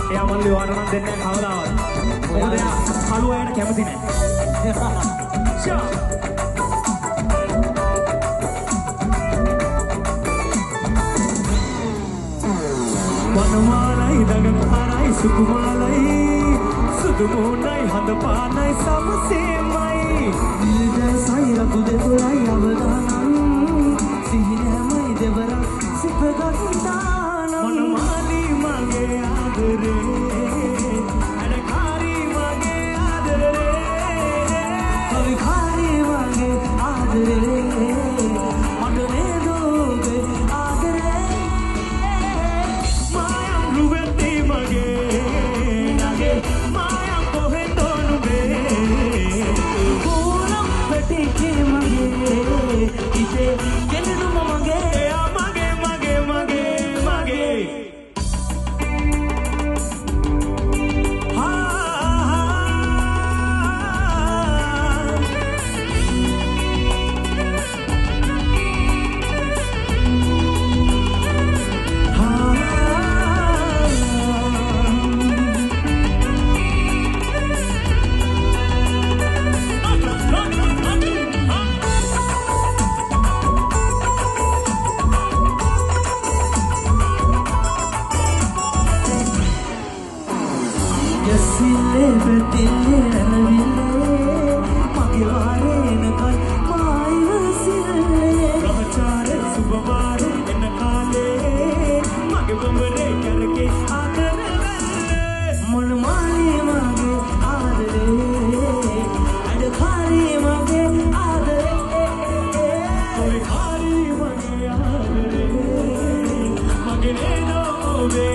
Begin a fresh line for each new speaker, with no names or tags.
එයා මල්ලි වාරණම් දෙන්නේ කවදාවත්. මොකද එයා කළුවයට කැමති නැහැ. වනමාලයි දඟකාරයි සුකුමාලයි සුදු මොණයි හඳ පානයි සමසේමයි නිදයි සයිරතු දෙවරයි අවදානම් සිහිනමයි දෙවරක් සිපගත්තානම් වනමාලි මගේ ආදරේ අඩකාරි මගේ ආදරේ කවිකාරි මගේ ආදරේ මඩනේ දෝගේ ආදරේ Yasile betile anavile mageware nakal maayasile brahmachare subamare enakale magewamre karke aadare manmani mage aadare adkhari mage aadare koi khari mage aadare magene no be